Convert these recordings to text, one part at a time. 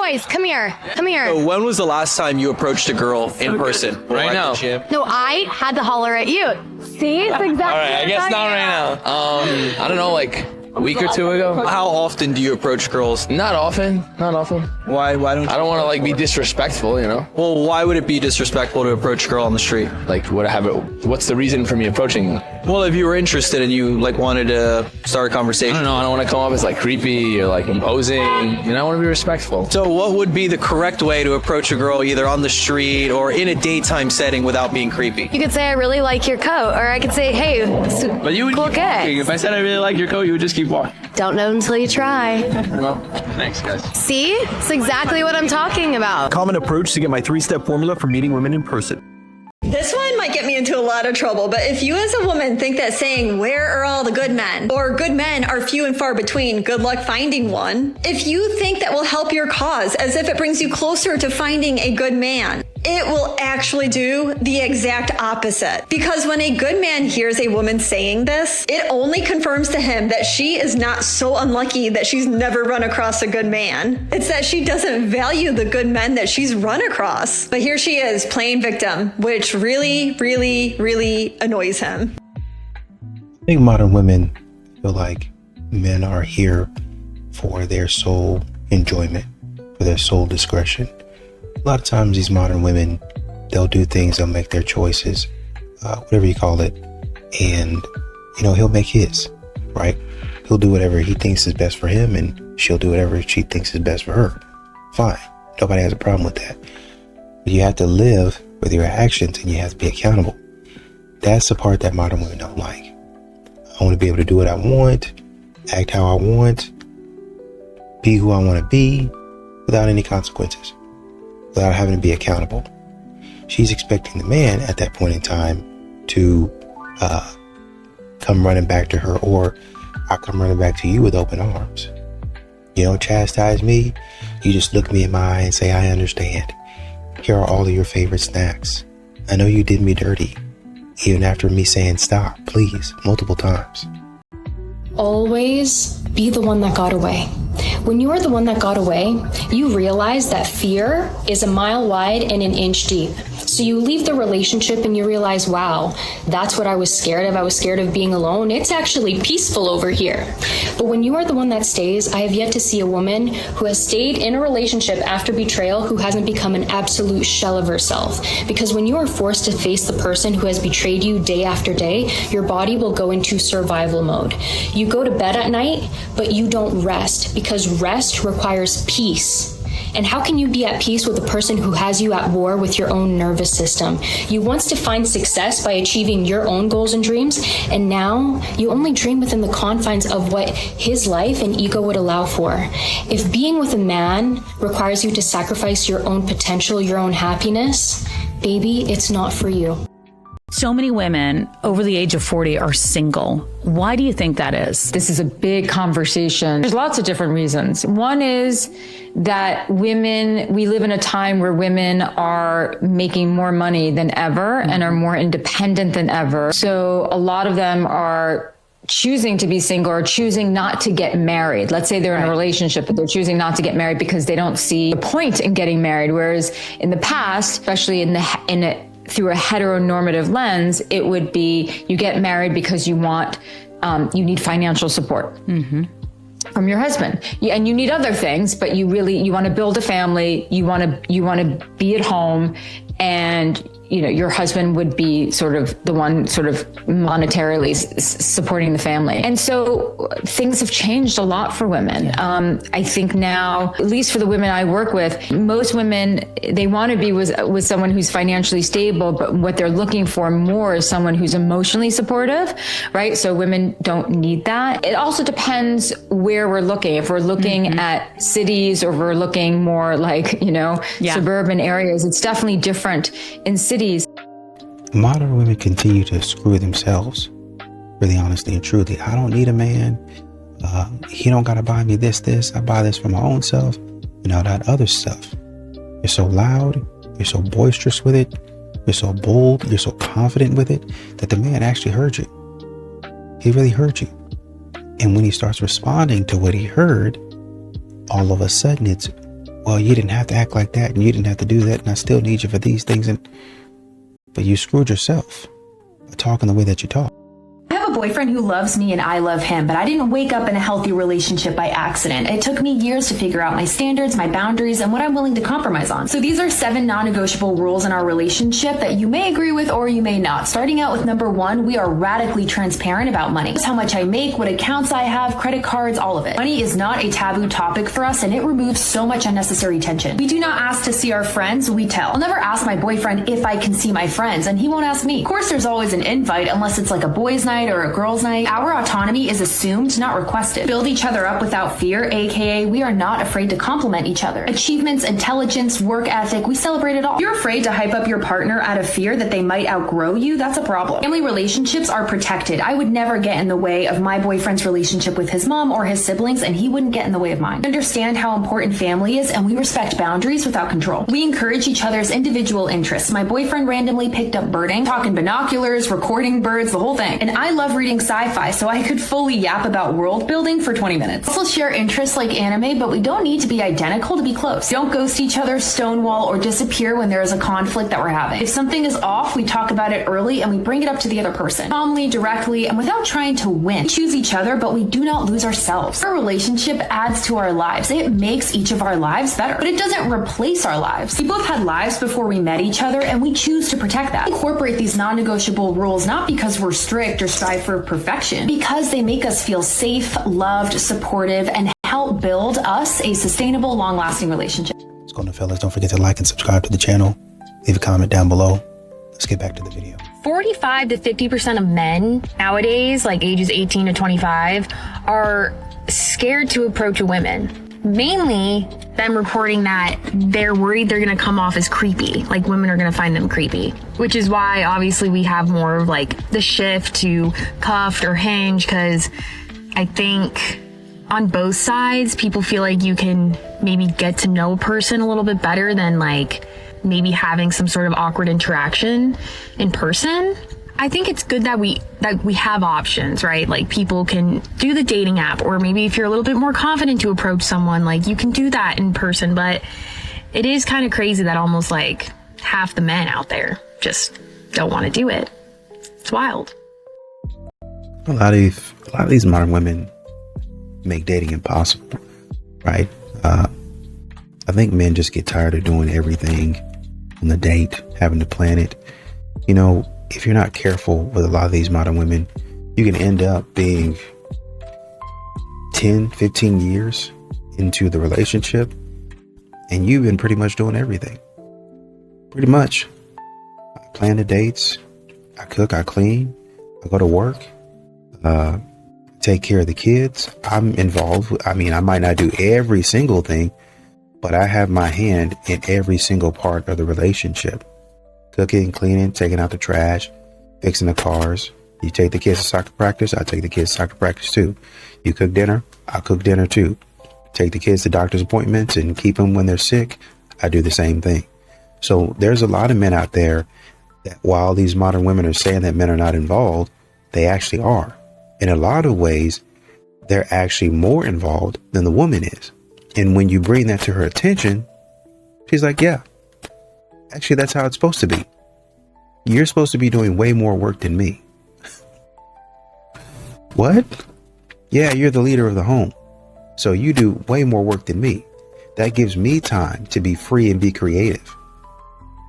boys, come here. Come here. So when was the last time you approached a girl in person? Right now. No, I had to holler at you. See? It's exactly All right, I guess not right now. I don't know, like a week or two ago. How often do you approach girls? Not often. Why don't I don't want to like be disrespectful, you know? Well, why would it be disrespectful to approach a girl on the street? Like, what's the reason for me approaching them? Well, if you were interested and you like wanted to start a I conversation. don't know. I don't want to come off as like creepy or like imposing. You know, I want to be respectful. So what would be the correct way to approach a girl either on the street or in a daytime setting without being creepy? You could say, I really like your coat. Or I could say, hey, But you would cool keep kid. walking. If I said I really like your coat, you would just keep walking. Don't know until you try. Well, thanks, guys. See? It's exactly what I'm talking about. Common approach to get my 3-step formula for meeting women in person. This one might get me into a lot of trouble, but if you as a woman think that saying, where are all the good men? Or good men are few and far between, good luck finding one. If you think that will help your cause, as if it brings you closer to finding a good man, it will actually do the exact opposite. Because when a good man hears a woman saying this, it only confirms to him that she is not so unlucky that she's never run across a good man. It's that she doesn't value the good men that she's run across. But here she is, playing victim, which really, really, really annoys him. I think modern women feel like men are here for their sole enjoyment, for their sole discretion. A lot of times these modern women, they'll do things, they'll make their choices, whatever you call it, and, you know, he'll make his, right? He'll do whatever he thinks is best for him, and she'll do whatever she thinks is best for her. Fine. Nobody has a problem with that. But you have to live with your actions, and you have to be accountable. That's the part that modern women don't like. I want to be able to do what I want, act how I want, be who I want to be, without any consequences, without having to be accountable. She's expecting the man at that point in time to come running back to her, or I'll come running back to you with open arms. You don't chastise me. You just look me in my eye and say, I understand. Here are all of your favorite snacks. I know you did me dirty, even after me saying stop, please, multiple times. Always be the one that got away. When you are the one that got away, you realize that fear is a mile wide and an inch deep. So you leave the relationship and you realize, wow, that's what I was scared of. I was scared of being alone. It's actually peaceful over here. But when you are the one that stays, I have yet to see a woman who has stayed in a relationship after betrayal who hasn't become an absolute shell of herself. Because when you are forced to face the person who has betrayed you day after day, your body will go into survival mode. You go to bed at night, but you don't rest, because rest requires peace. And how can you be at peace with a person who has you at war with your own nervous system? You once defined success by achieving your own goals and dreams, and now you only dream within the confines of what his life and ego would allow for. If being with a man requires you to sacrifice your own potential, your own happiness, baby, it's not for you. So many women over the age of 40 are single. Why do you think that is? This is a big conversation. There's lots of different reasons. One is that we live in a time where women are making more money than ever and are more independent than ever. So a lot of them are choosing to be single or choosing not to get married. Let's say they're in a relationship, but they're choosing not to get married because they don't see the point in getting married. Whereas in the past, especially through a heteronormative lens, it would be you get married because you need financial support from your husband, and you need other things, but you want to build a family, you want to be at home, and your husband would be sort of the one sort of monetarily supporting the family. And so things have changed a lot for women. I think now, at least for the women I work with, most women, they want to be with someone who's financially stable, but what they're looking for more is someone who's emotionally supportive, right? So women don't need that. It also depends where we're looking. If we're looking at cities, or we're looking more like, suburban areas, it's definitely different in cities. Modern women continue to screw themselves, really honestly and truly. I don't need a man. He don't got to buy me this. I buy this for my own self and all that other stuff. You're so loud. You're so boisterous with it. You're so bold. You're so confident with it that the man actually heard you. He really heard you. And when he starts responding to what he heard, all of a sudden it's well, you didn't have to act like that and you didn't have to do that, and I still need you for these things. But you screwed yourself by talking the way that you talk. I have a boyfriend who loves me and I love him, but I didn't wake up in a healthy relationship by accident. It took me years to figure out my standards, my boundaries, and what I'm willing to compromise on. So these are 7 non-negotiable rules in our relationship that you may agree with or you may not. Starting out with number 1, we are radically transparent about money. It's how much I make, what accounts I have, credit cards, all of it. Money is not a taboo topic for us, and it removes so much unnecessary tension. We do not ask to see our friends, we tell. I'll never ask my boyfriend if I can see my friends, and he won't ask me. Of course, there's always an invite unless it's like a boys' night or a girls' night. Our autonomy is assumed, not requested. Build each other up without fear, aka we are not afraid to compliment each other. Achievements, intelligence, work ethic, we celebrate it all. If you're afraid to hype up your partner out of fear that they might outgrow you, that's a problem. Family relationships are protected. I would never get in the way of my boyfriend's relationship with his mom or his siblings, and he wouldn't get in the way of mine. We understand how important family is, and we respect boundaries without control. We encourage each other's individual interests. My boyfriend randomly picked up birding, talking binoculars, recording birds, the whole thing. And I love reading sci-fi, so I could fully yap about world building for 20 minutes. We also share interests like anime, but we don't need to be identical to be close. Don't ghost each other, stonewall, or disappear when there is a conflict that we're having. If something is off, we talk about it early and we bring it up to the other person. Calmly, directly, and without trying to win. We choose each other, but we do not lose ourselves. Our relationship adds to our lives. It makes each of our lives better, but it doesn't replace our lives. We both had lives before we met each other, and we choose to protect that. We incorporate these non-negotiable rules not because we're strict or strive for perfection, because they make us feel safe, loved, supportive, and help build us a sustainable, long-lasting relationship. What's going on, fellas? Don't forget to like and subscribe to the channel. Leave a comment down below. Let's get back to the video. 45 to 50% of men nowadays, like ages 18 to 25, are scared to approach a woman. Mainly them reporting that they're worried they're going to come off as creepy, like women are going to find them creepy, which is why obviously we have more of like the shift to cuffed or hinge, because I think on both sides people feel like you can maybe get to know a person a little bit better than like maybe having some sort of awkward interaction in person. I think it's good that we have options, right? Like people can do the dating app, or maybe if you're a little bit more confident to approach someone, like you can do that in person. But it is kind of crazy that almost like half the men out there just don't want to do it. It's wild. A lot of these modern women make dating impossible, right? I think men just get tired of doing everything on the date, having to plan it. You know, if you're not careful with a lot of these modern women, you can end up being 10, 15 years into the relationship, and you've been pretty much doing everything. Pretty much. I plan the dates, I cook, I clean, I go to work, take care of the kids. I'm involved. I mean, I might not do every single thing, but I have my hand in every single part of the relationship. Cooking, cleaning, taking out the trash, fixing the cars. You take the kids to soccer practice, I take the kids to soccer practice too. You cook dinner, I cook dinner too. Take the kids to doctor's appointments and keep them when they're sick, I do the same thing. So there's a lot of men out there that while these modern women are saying that men are not involved, they actually are. In a lot of ways, they're actually more involved than the woman is. And when you bring that to her attention, she's like, yeah, actually, that's how it's supposed to be. You're supposed to be doing way more work than me. What? Yeah, you're the leader of the home, so you do way more work than me. That gives me time to be free and be creative.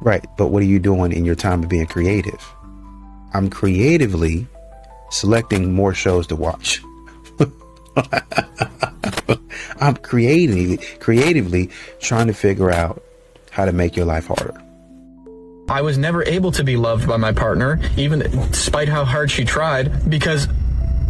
Right, but what are you doing in your time of being creative? I'm creatively selecting more shows to watch. I'm creatively trying to figure out how to make your life harder. I was never able to be loved by my partner, even despite how hard she tried, because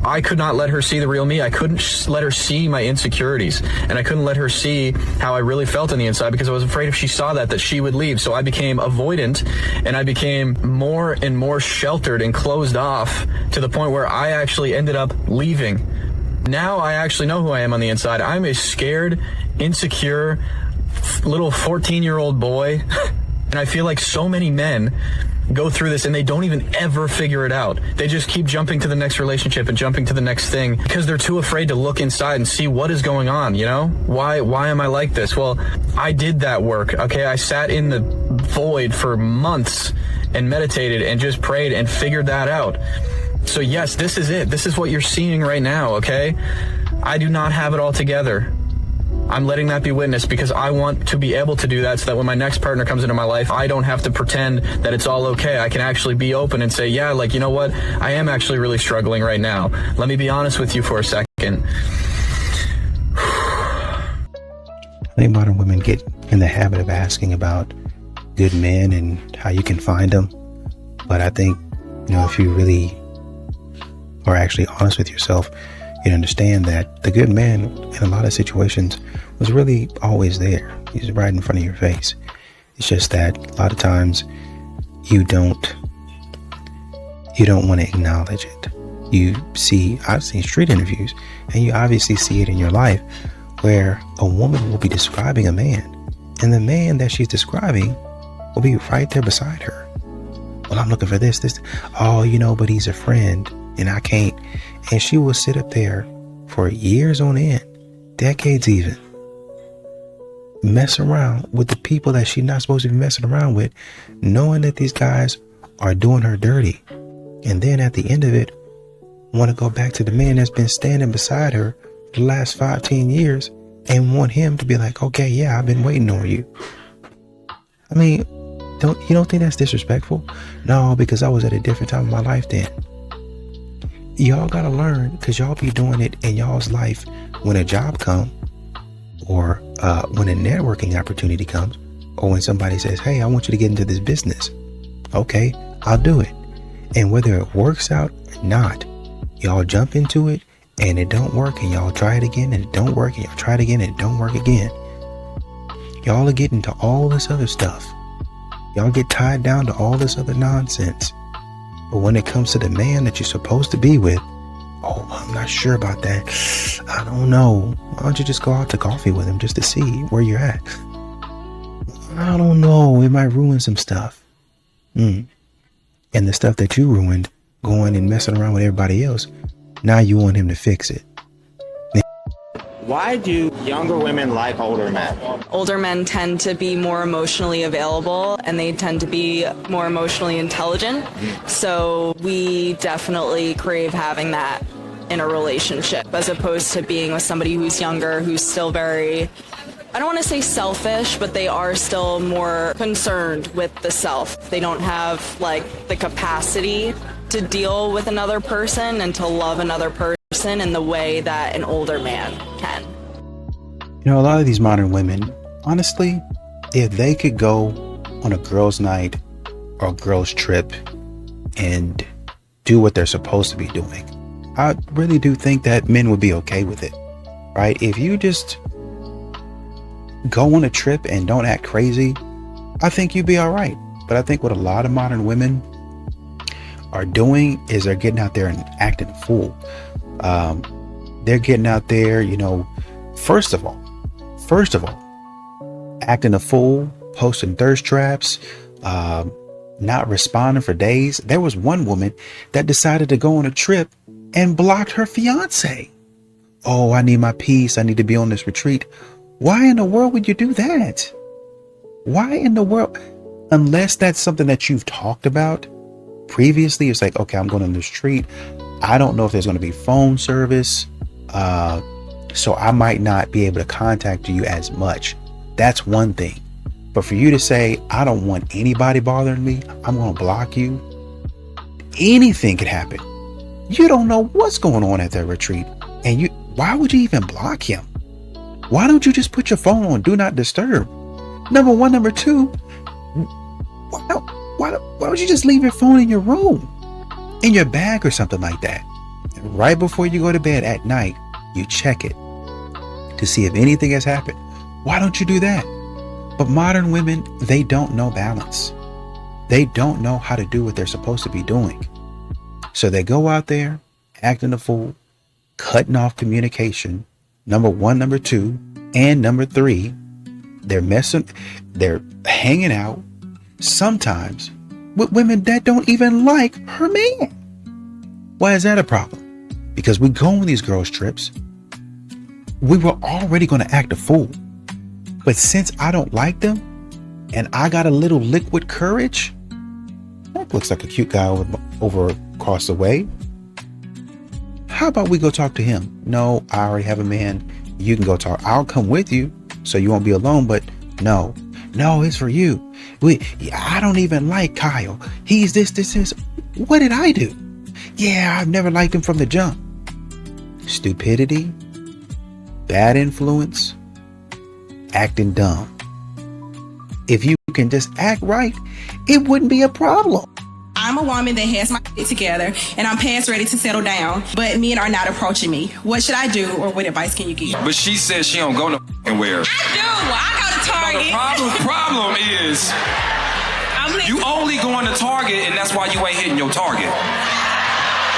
I could not let her see the real me. I couldn't let her see my insecurities, and I couldn't let her see how I really felt on the inside, because I was afraid if she saw that she would leave. So I became avoidant, and I became more and more sheltered and closed off, to the point where I actually ended up leaving. Now I actually know who I am on the inside. I'm a scared, insecure, little 14-year-old boy. And I feel like so many men go through this and they don't even ever figure it out. They just keep jumping to the next relationship and jumping to the next thing because they're too afraid to look inside and see what is going on, you know? Why am I like this? Well, I did that work, okay? I sat in the void for months and meditated and just prayed and figured that out. So yes, this is it. This is what you're seeing right now, okay? I do not have it all together. I'm letting that be witnessed because I want to be able to do that so that when my next partner comes into my life, I don't have to pretend that it's all okay. I can actually be open and say, yeah, like, you know what? I am actually really struggling right now. Let me be honest with you for a second. I think modern women get in the habit of asking about good men and how you can find them. But I think, if you really are actually honest with yourself, you understand that the good man in a lot of situations was really always there. He's right in front of your face. It's just that a lot of times you don't want to acknowledge it. I've seen street interviews, and you obviously see it in your life where a woman will be describing a man, and the man that she's describing will be right there beside her. Well, I'm looking for this. Oh, but he's a friend and I can't. And she will sit up there for years on end, decades even, mess around with the people that she's not supposed to be messing around with, knowing that these guys are doing her dirty. And then at the end of it, want to go back to the man that's been standing beside her for the last 15 years and want him to be like, okay, yeah, I've been waiting on you. I mean, you don't think that's disrespectful? No, because I was at a different time in my life then. Y'all gotta learn, because y'all be doing it in y'all's life when a job comes, or when a networking opportunity comes, or when somebody says, hey, I want you to get into this business. Okay, I'll do it. And whether it works out or not, y'all jump into it and it don't work, and y'all try it again and it don't work, and y'all try it again and it don't work again. Y'all are getting to all this other stuff. Y'all get tied down to all this other nonsense. But when it comes to the man that you're supposed to be with, oh, I'm not sure about that. I don't know. Why don't you just go out to coffee with him just to see where you're at? I don't know. It might ruin some stuff. And the stuff that you ruined, going and messing around with everybody else, now you want him to fix it. Why do younger women like older men? Older men tend to be more emotionally available, and they tend to be more emotionally intelligent. So we definitely crave having that in a relationship, as opposed to being with somebody who's younger, who's still very, I don't want to say selfish, but they are still more concerned with the self. They don't have like the capacity to deal with another person and to love another person in the way that an older man can. A lot of these modern women, honestly, if they could go on a girls' night or a girls' trip and do what they're supposed to be doing, I really do think that men would be okay with it, right? If you just go on a trip and don't act crazy, I think you'd be all right. But I think what a lot of modern women are doing is they're getting out there and acting a fool. They're getting out there, first of all, acting a fool, posting thirst traps, not responding for days. There was one woman that decided to go on a trip and blocked her fiance. Oh, I need my peace. I need to be on this retreat. Why in the world would you do that? Why in the world? Unless that's something that you've talked about previously. It's like, okay, I'm going on this retreat. I don't know if there's going to be phone service. So I might not be able to contact you as much. That's one thing. But for you to say, I don't want anybody bothering me, I'm going to block you. Anything could happen. You don't know what's going on at that retreat. And why would you even block him? Why don't you just put your phone on do not disturb? Number one. Number two, why don't you just leave your phone in your room, in your bag or something like that? And right before you go to bed at night, you check it to see if anything has happened. Why don't you do that? But modern women, they don't know balance. They don't know how to do what they're supposed to be doing. So they go out there acting a fool, cutting off communication. Number one, number two, and number three, they're hanging out, sometimes with women that don't even like her man. Why is that a problem? Because we go on these girls' trips. We were already going to act a fool. But since I don't like them and I got a little liquid courage, that looks like a cute guy over across the way. How about we go talk to him? No, I already have a man. You can go talk. I'll come with you so you won't be alone, but no, it's for you. I don't even like Kyle. He's this. What did I do? Yeah, I've never liked him from the jump. Stupidity, bad influence, acting dumb. If you can just act right, it wouldn't be a problem. I'm a woman that has my shit together and I'm past ready to settle down, but men are not approaching me. What should I do, or what advice can you give? But she says she don't go nowhere. I go to Target. The problem is you only going to Target, and that's why you ain't hitting your target.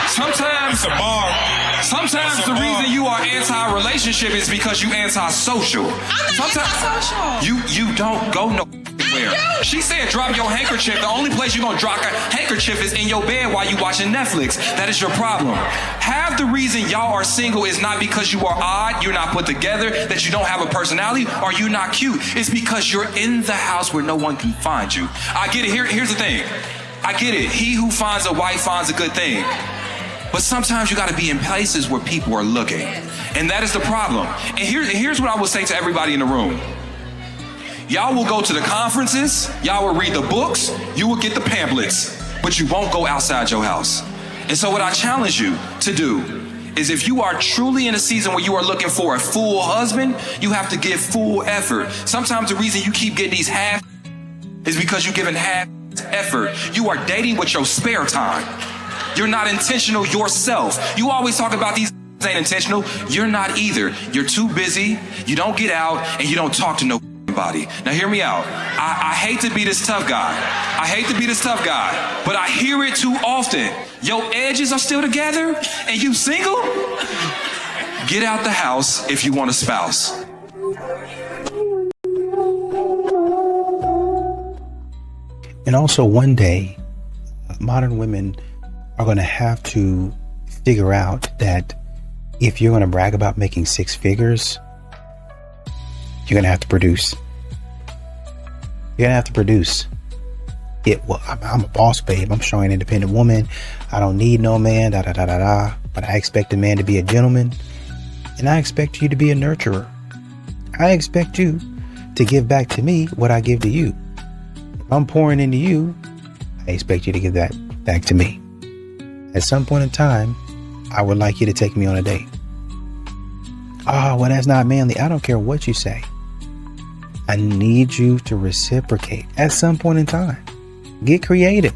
Sometimes the reason you are anti-relationship is because you anti-social. I'm not anti-social. You don't go nowhere. She said drop your handkerchief. The only place you're gonna drop a handkerchief is in your bed while you watching Netflix. That is your problem. Half the reason y'all are single is not because you are odd, you're not put together, that you don't have a personality, or you're not cute. It's because you're in the house where no one can find you. I get it. Here's the thing. I get it. He who finds a wife finds a good thing. But sometimes you got to be in places where people are looking. And that is the problem. And here's what I will say to everybody in the room. Y'all will go to the conferences, y'all will read the books, you will get the pamphlets, but you won't go outside your house. And so what I challenge you to do is, if you are truly in a season where you are looking for a full husband, you have to give full effort. Sometimes the reason you keep getting these half is because you're giving half effort. You are dating with your spare time. You're not intentional yourself. You always talk about these ain't intentional. You're not either. You're too busy, you don't get out, and you don't talk to nobody. Now hear me out. I hate to be this tough guy. But I hear it too often. Your edges are still together and you single? Get out the house if you want a spouse. And also one day, modern women are going to have to figure out that if you're going to brag about making six figures, you're going to have to produce. You're going to have to produce. Well, I'm a boss, babe. I'm showing an independent woman. I don't need no man, But I expect a man to be a gentleman. And I expect you to be a nurturer. I expect you to give back to me what I give to you. If I'm pouring into you, I expect you to give that back to me. At some point in time, I would like you to take me on a date. Well, that's not manly. I don't care what you say. I need you to reciprocate at some point in time. Get creative.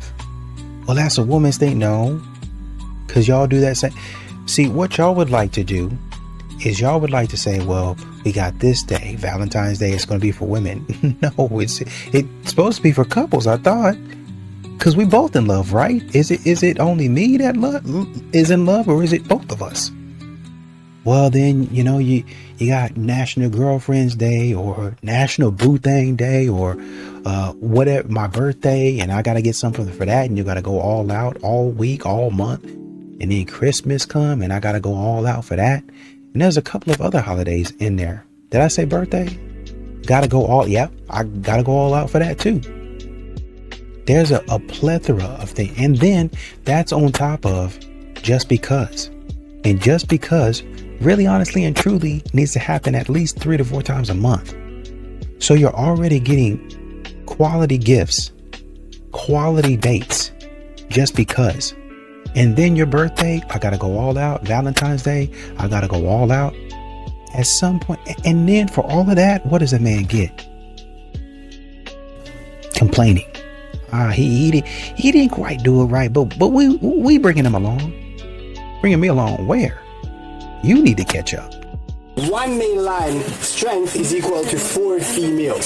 Well, that's a woman's thing. No, because y'all do that same. See, what y'all would like to do is y'all would like to say, well, we got this day, Valentine's Day, it's going to be for women. No, it's supposed to be for couples, I thought. Because we both in love, right? Is it only me that is in love, or is it both of us? Well, then, you got National Girlfriend's Day or National Boo Thing Day or whatever, my birthday, and I got to get something for that. And you got to go all out all week, all month. And then Christmas come and I got to go all out for that. And there's a couple of other holidays in there. Did I say birthday? Got to go all, I got to go all out for that too. There's a plethora of things. And then that's on top of just because. And just because really, honestly, and truly needs to happen at least 3 to 4 times a month. So you're already getting quality gifts, quality dates, just because. And then your birthday, I gotta go all out. Valentine's Day, I gotta go all out. At some point, and then for all of that, what does a man get? Complaining. He didn't quite do it right, but we bringing him along. Bringing me along where? You need to catch up. One male line strength is equal to 4 females.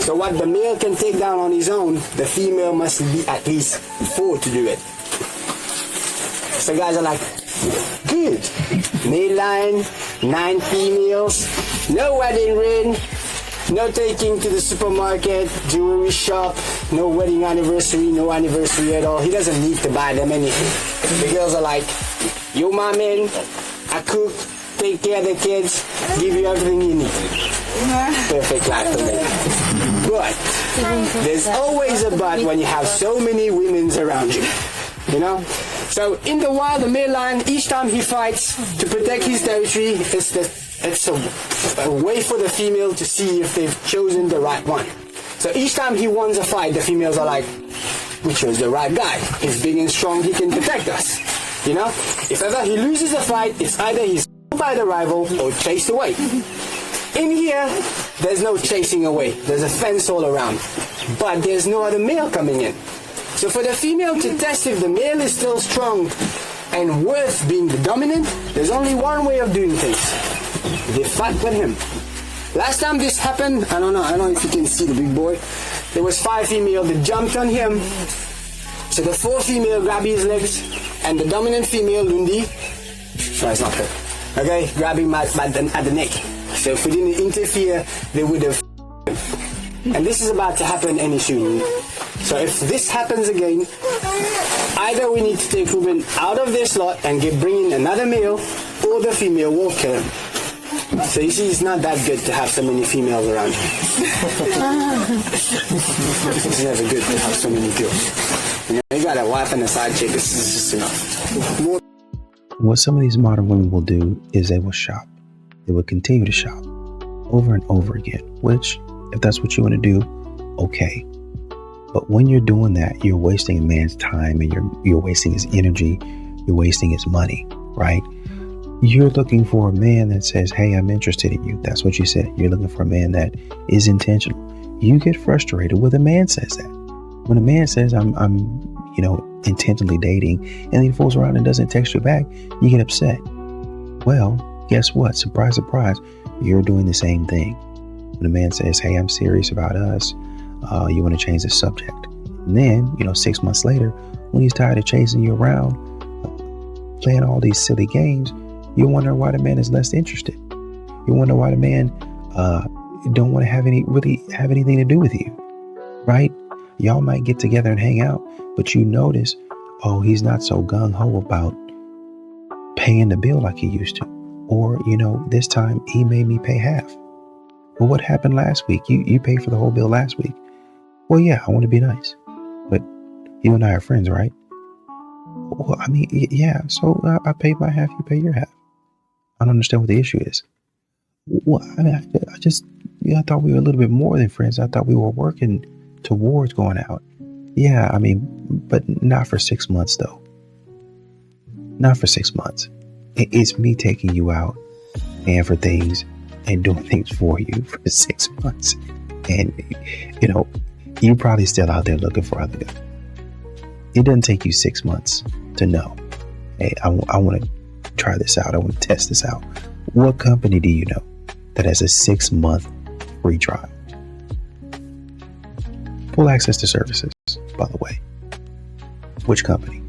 So what the male can take down on his own, the female must be at least 4 to do it. So guys are like, good. Male line, 9 females, no wedding ring, No taking to the supermarket, jewelry shop, no wedding anniversary, no anniversary at all. He doesn't need to buy them anything. The girls are like, you're my man, I cook, take care of the kids, give you everything you need. Perfect life for me. But there's always a but when you have so many women around you, you know? So in the wild, the male lion, each time he fights to protect his territory, it's a way for the female to see if they've chosen the right one. So each time he wins a fight, the females are like, we chose the right guy. He's big and strong, he can protect us. You know? If ever he loses a fight, it's either he's by the rival or chased away. In here, there's no chasing away. There's a fence all around. But there's no other male coming in. So for the female to test if the male is still strong and worth being the dominant, there's only one way of doing things. They fight with him. Last time this happened, I don't know if you can see the big boy. There was 5 females that jumped on him. So the 4 female grabbed his legs, and the dominant female, Lundi, no, it's not her. Okay, grabbed him at the neck. So if we didn't interfere, they would have. And this is about to happen any soon. So if this happens again, either we need to take Ruben out of this lot and bring in another male, or the female will kill him. So you see, it's not that good to have so many females around you. It's never good to have so many girls. You got a wife and a side chick, this is just enough. What some of these modern women will do is they will shop. They will continue to shop over and over again, which, if that's what you want to do, okay. But when you're doing that, you're wasting a man's time, and you're wasting his energy, you're wasting his money, right? You're looking for a man that says, hey, I'm interested in you. That's what you said. You're looking for a man that is intentional. You get frustrated when a man says that. When a man says, I'm intentionally dating, and then he fools around and doesn't text you back, you get upset. Well, guess what? Surprise, surprise. You're doing the same thing. When a man says, hey, I'm serious about us, you want to change the subject. And then, 6 months later, when he's tired of chasing you around, playing all these silly games, you wonder why the man is less interested. You wonder why the man don't want to have anything to do with you, right? Y'all might get together and hang out, but you notice, oh, he's not so gung-ho about paying the bill like he used to. Or, this time he made me pay half. Well, what happened last week? You paid for the whole bill last week. Well, yeah, I want to be nice. But you and I are friends, right? Well, I mean, yeah, so I paid my half, you pay your half. I don't understand what the issue is. Well, I mean, I thought we were a little bit more than friends. I thought we were working towards going out. Yeah, I mean, but not for 6 months, though. Not for 6 months. It's me taking you out and for things and doing things for you for 6 months. And, you're probably still out there looking for other guys. It doesn't take you 6 months to know, hey, I want to try this out. I want to test this out. What company do you know that has a 6-month free trial? Full access to services, by the way. Which company?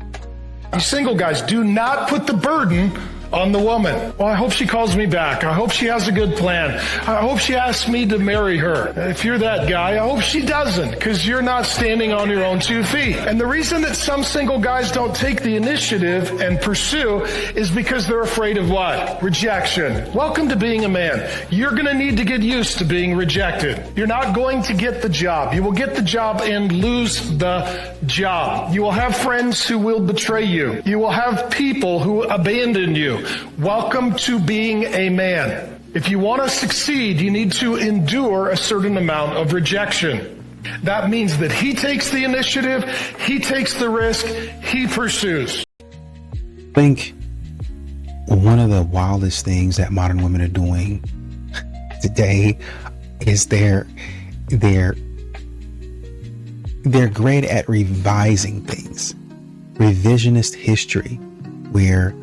You single guys, do not put the burden on the woman. Well, I hope she calls me back. I hope she has a good plan. I hope she asks me to marry her. If you're that guy, I hope she doesn't, because you're not standing on your own 2 feet. And the reason that some single guys don't take the initiative and pursue is because they're afraid of what? Rejection. Welcome to being a man. You're going to need to get used to being rejected. You're not going to get the job. You will get the job and lose the job. You will have friends who will betray you. You will have people who abandon you. Welcome to being a man. If you want to succeed, you need to endure a certain amount of rejection. That means that he takes the initiative, he takes the risk, he pursues. I think one of the wildest things that modern women are doing today is they're great at revising things. Revisionist history, where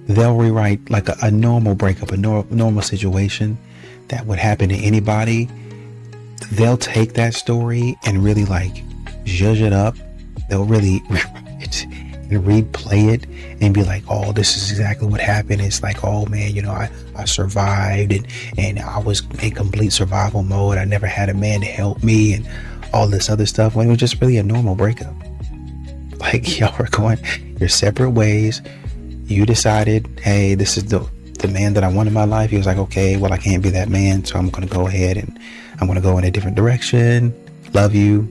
they'll rewrite like a normal breakup, a normal situation that would happen to anybody. They'll take that story and really like zhuzh it up. They'll really rewrite it and replay it and be like, oh, this is exactly what happened. It's like, oh man, you know, I survived and I was in complete survival mode. I never had a man to help me and all this other stuff, when it was just really a normal breakup. Like, y'all are going your separate ways. You decided, hey, this is the man that I want in my life. He was like, okay, well, I can't be that man, so I'm going to go ahead and I'm going to go in a different direction. Love you.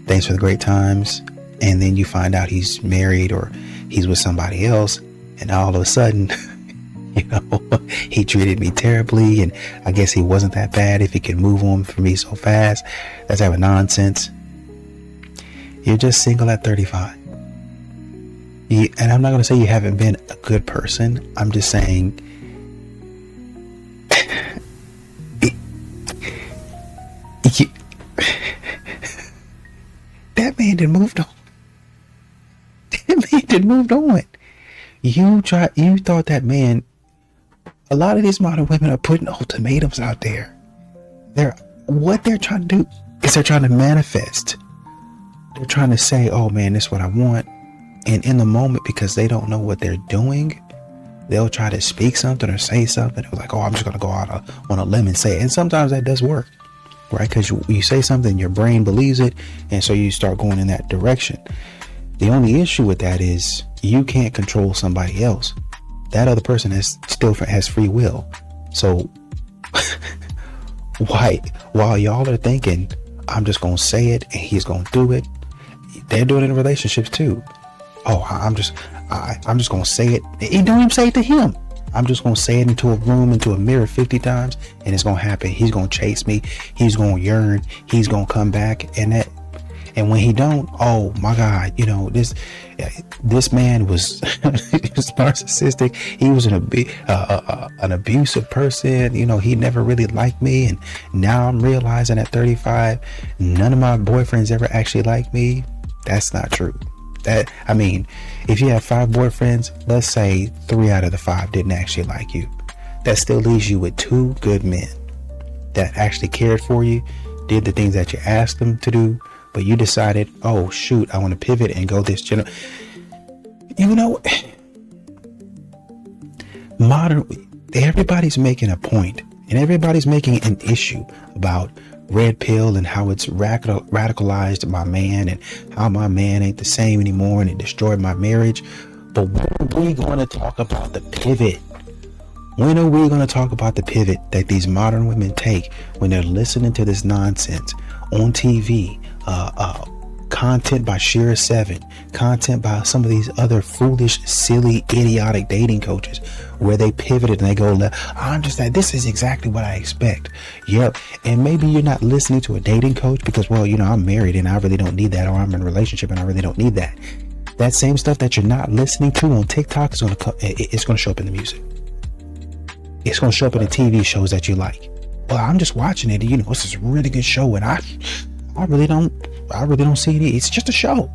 Thanks for the great times. And then you find out he's married or he's with somebody else, and all of a sudden, you know, he treated me terribly, and I guess he wasn't that bad if he could move on from me so fast. That's type of nonsense. You're just single at 35. And I'm not going to say you haven't been a good person. I'm just saying that man done moved on. That man done moved on. You thought that man. A lot of these modern women are putting ultimatums out there. What they're trying to do is they're trying to manifest. They're trying to say, oh man, this is what I want. And in the moment, because they don't know what they're doing, they'll try to speak something or say something. They're like, oh, I'm just going to go out on a limb and say it. And sometimes that does work, right? Because you say something, your brain believes it. And so you start going in that direction. The only issue with that is you can't control somebody else. That other person still has free will. So while y'all are thinking, I'm just going to say it and he's going to do it, they're doing it in relationships too. Oh, I'm just going to say it. He don't even say it to him. I'm just going to say it into a room, into a mirror 50 times, and it's going to happen. He's going to chase me. He's going to yearn. He's going to come back. And when he don't, oh my God, you know, this man was narcissistic. He was an abusive person. You know, he never really liked me. And now I'm realizing at 35, none of my boyfriends ever actually liked me. That's not true. If you have 5 boyfriends, let's say 3 out of the 5 didn't actually like you. That still leaves you with 2 good men that actually cared for you, did the things that you asked them to do, but you decided, oh shoot, I want to pivot and go this channel. You know, everybody's making a point and everybody's making an issue about red pill and how it's radicalized my man and how my man ain't the same anymore and it destroyed my marriage. But when are we going to talk about the pivot? When are we going to talk about the pivot that these modern women take when they're listening to this nonsense on TV? Content by Shira 7, content by some of these other foolish, silly, idiotic dating coaches where they pivoted and they go left. I understand. This is exactly what I expect. Yep. And maybe you're not listening to a dating coach because, well, you know, I'm married and I really don't need that, or I'm in a relationship and I really don't need that. That same stuff that you're not listening to on TikTok is going to show up in the music. It's going to show up in the TV shows that you like. Well, I'm just watching it. You know, it's this really good show and I really don't see it. It's just a show.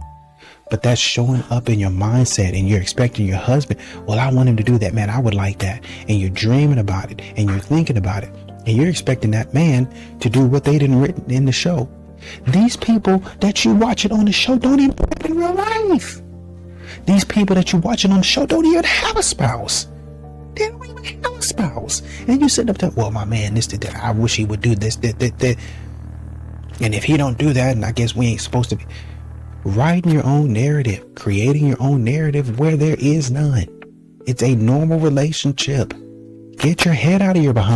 But that's showing up in your mindset and you're expecting your husband. Well, I want him to do that, man. I would like that. And you're dreaming about it and you're thinking about it. And you're expecting that man to do what they didn't written in the show. These people that you watching on the show don't even live in real life. These people that you watching on the show don't even have a spouse. They don't even have a spouse. And you sitting up there, well, my man, this, that. I wish he would do this, that. And if he don't do that, and I guess we ain't supposed to be writing your own narrative, creating your own narrative where there is none. It's a normal relationship. Get your head out of your behind.